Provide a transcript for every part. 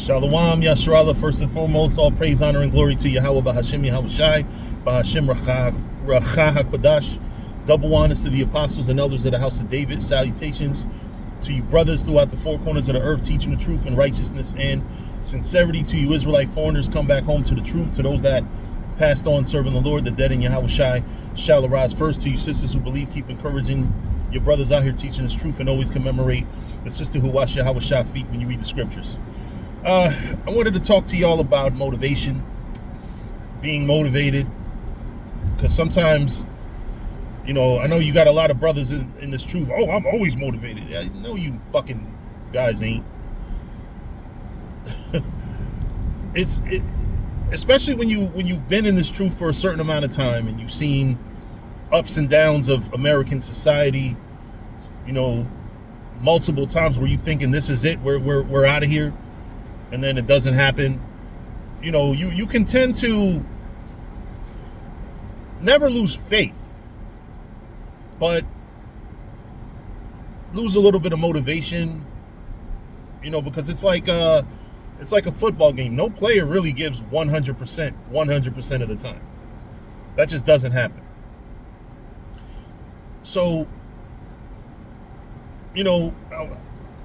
Shalom, Yasharallah. First and foremost, all praise, honor, and glory to Yahweh, Bahashim Yahushai, Bahashim Racha HaKodash. Double honors to the apostles and elders of the house of David. Salutations to you brothers throughout the four corners of the earth, teaching the truth and righteousness and sincerity. To you Israelite foreigners, come back home to the truth. To those that passed on serving the Lord, the dead in Yahushai shall arise first. To you sisters who believe, keep encouraging your brothers out here teaching this truth, and always commemorate the sister who washed Yahushai feet when you read the scriptures. I wanted to talk to y'all about motivation, being motivated, because sometimes, you know, I know you got a lot of brothers in this truth. Oh, I'm always motivated. I know you fucking guys ain't. Especially when you've been in this truth for a certain amount of time and you've seen ups and downs of American society, you know, multiple times where you thinking this is it, we're out of here, and then it doesn't happen. You know, you can tend to never lose faith, but lose a little bit of motivation, you know, because it's like a football game. No player really gives 100% of the time. That just doesn't happen. So, you know,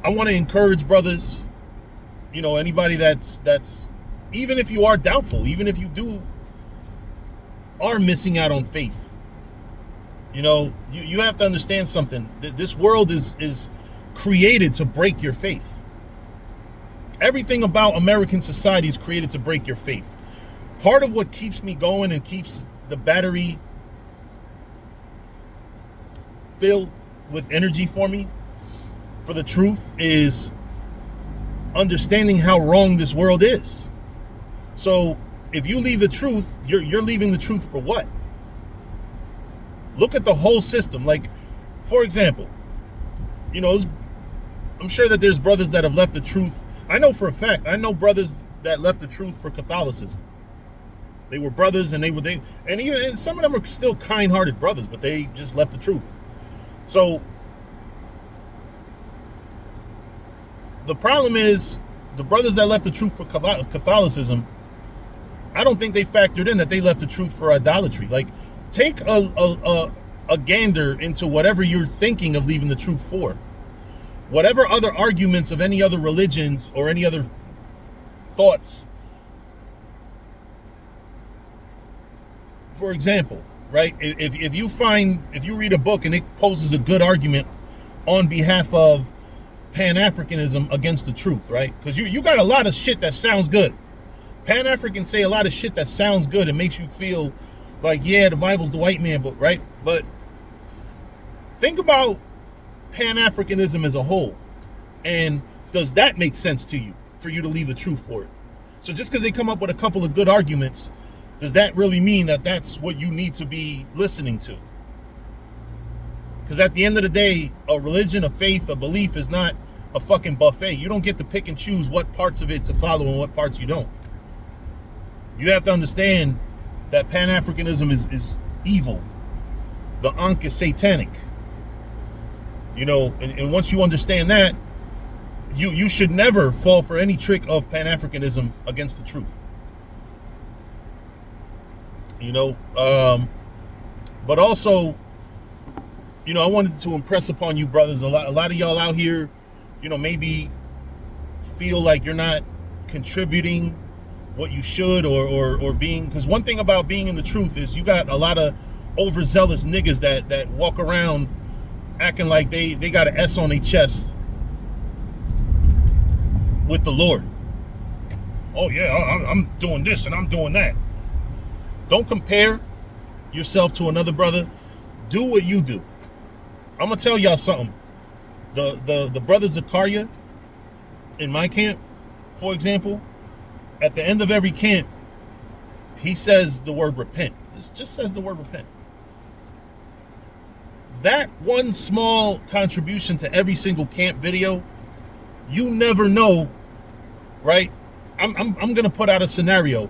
I want to encourage brothers, you know, anybody that's even if you are doubtful, even if you are missing out on faith, you know, you have to understand something. This world is created to break your faith. Everything about American society is created to break your faith. Part of what keeps me going and keeps the battery filled with energy for me, for the truth, is understanding how wrong this world is. So if you leave the truth, you're leaving the truth for what? Look at the whole system. Like, for example, you know, I'm sure that there's brothers that have left the truth. I know for a fact, I know brothers that left the truth for Catholicism. They were brothers, and and some of them are still kind-hearted brothers, but they just left the truth. So the problem is, the brothers that left the truth for Catholicism, I don't think they factored in that they left the truth for idolatry. Like, take a gander into whatever you're thinking of leaving the truth for. Whatever other arguments of any other religions or any other thoughts. For example, right? If you read a book and it poses a good argument on behalf of Pan-Africanism against the truth, right? Because you got a lot of shit that sounds good. Pan-Africans say a lot of shit that sounds good and makes you feel like, yeah, the Bible's the white man book, right? But think about Pan-Africanism as a whole, and does that make sense to you for you to leave the truth for it? So just because they come up with a couple of good arguments, does that really mean that that's what you need to be listening to? Because at the end of the day, a religion, a faith, a belief is not a fucking buffet. You don't get to pick and choose what parts of it to follow and what parts you don't. You have to understand that Pan-Africanism is evil. The Ankh is satanic. You know, and once you understand that, you should never fall for any trick of Pan-Africanism against the truth. You know, but also, you know, I wanted to impress upon you brothers, a lot of y'all out here, you know, maybe feel like you're not contributing what you should or being, because one thing about being in the truth is you got a lot of overzealous niggas that walk around acting like they got an S on their chest with the Lord. Oh yeah, I'm doing this and I'm doing that. Don't compare yourself to another brother. Do what you do. I'm gonna tell y'all something. The brother Zakaria in my camp, for example, at the end of every camp, he says the word repent. It just says the word repent. That one small contribution to every single camp video, you never know, right? I'm gonna put out a scenario.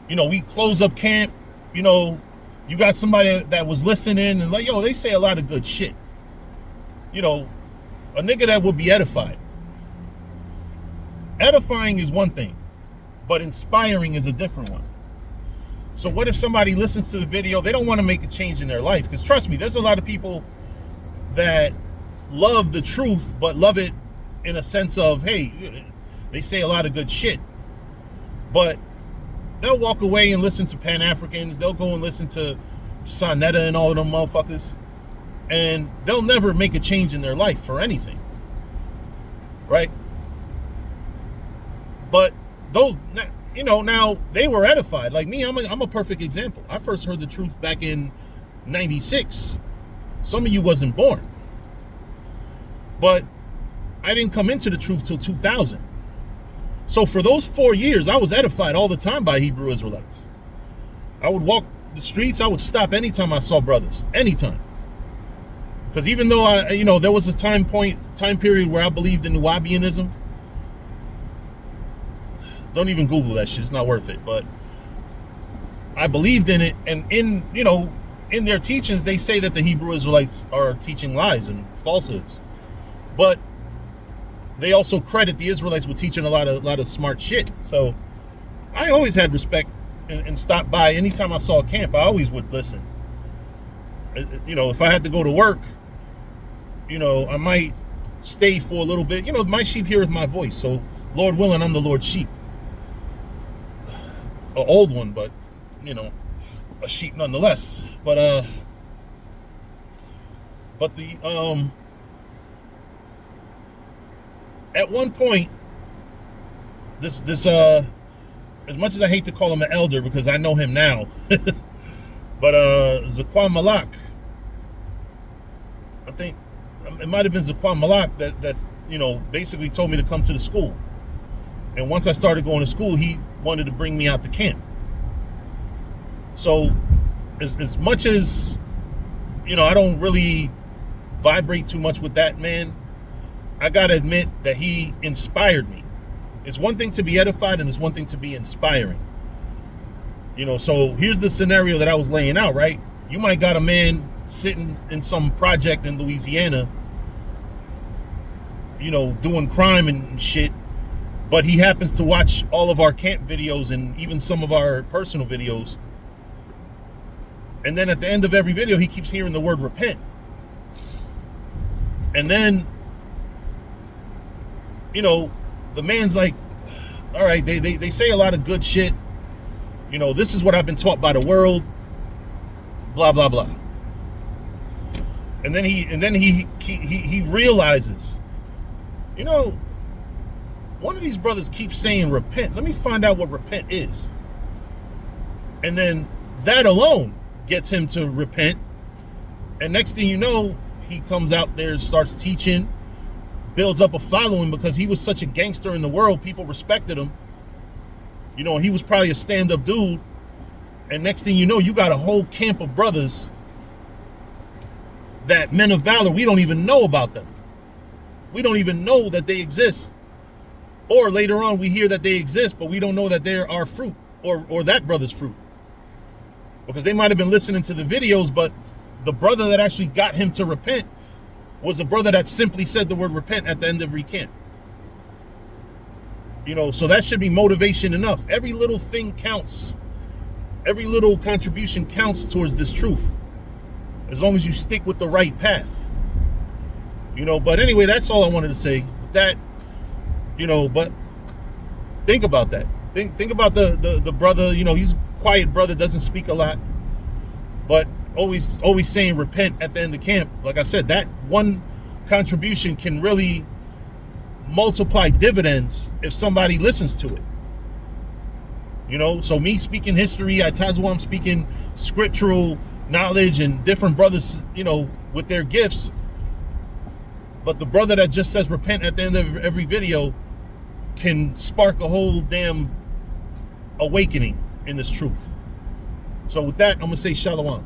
You know, we close up camp, you know, you got somebody that was listening and like, yo, they say a lot of good shit. You know, a nigga that would be edified. edifying is one thing, but inspiring is a different one. So what if somebody listens to the video, they don't want to make a change in their life? Because trust me, there's a lot of people that love the truth, but love it in a sense of, hey, they say a lot of good shit, but they'll walk away and listen to Pan-Africans. They'll go and listen to Sonetta and all of them motherfuckers, and they'll never make a change in their life for anything, right? But those, you know, now they were edified. Like me, I'm a perfect example. I first heard the truth back in '96. Some of you wasn't born, but I didn't come into the truth till 2000. So for those 4 years, I was edified all the time by Hebrew Israelites. I would walk the streets. I would stop anytime I saw brothers, anytime. Because even though there was a time period where I believed in Nubianism. Don't even Google that shit. It's not worth it. But I believed in it, and in their teachings, they say that the Hebrew Israelites are teaching lies and falsehoods. But they also credit the Israelites with teaching a lot of smart shit. So I always had respect and stopped by anytime I saw a camp. I always would listen. If I had to go to work, I might stay for a little bit. My sheep heareth my voice. So Lord willing, I'm the Lord's sheep. An old one, but a sheep nonetheless. But at one point, this as much as I hate to call him an elder because I know him now, but Zaquan Malak, I think it might have been Zaquan Malak that's basically told me to come to the school. And once I started going to school, he wanted to bring me out to camp. So as much as I don't really vibrate too much with that man, I gotta admit that he inspired me. It's one thing to be edified and it's one thing to be inspiring. So here's the scenario that I was laying out, right? You might got a man sitting in some project in Louisiana, doing crime and shit, but he happens to watch all of our camp videos and even some of our personal videos. And then at the end of every video, he keeps hearing the word repent. And then the man's like, all right, they say a lot of good shit. This is what I've been taught by the world, blah, blah, blah. And then he realizes, one of these brothers keeps saying repent. Let me find out what repent is. And then that alone gets him to repent. And next thing you know, he comes out there, starts teaching, builds up a following because he was such a gangster in the world. People respected him. He was probably a stand-up dude. And next thing you know, you got a whole camp of brothers that men of valor, we don't even know about them. We don't even know that they exist. Or later on, we hear that they exist, but we don't know that they're our fruit or that brother's fruit. Because they might have been listening to the videos, but the brother that actually got him to repent was a brother that simply said the word repent at the end of every camp. So that should be motivation enough. Every little thing counts. Every little contribution counts towards this truth. As long as you stick with the right path. But anyway, that's all I wanted to say. That, but think about that. Think about the brother, he's a quiet brother, doesn't speak a lot, but always saying repent at the end of camp. Like I said, that one contribution can really multiply dividends if somebody listens to it. So me speaking history, I'm speaking scriptural knowledge and different brothers, with their gifts. But the brother that just says repent at the end of every video can spark a whole damn awakening in this truth. So with that, I'm going to say shalom.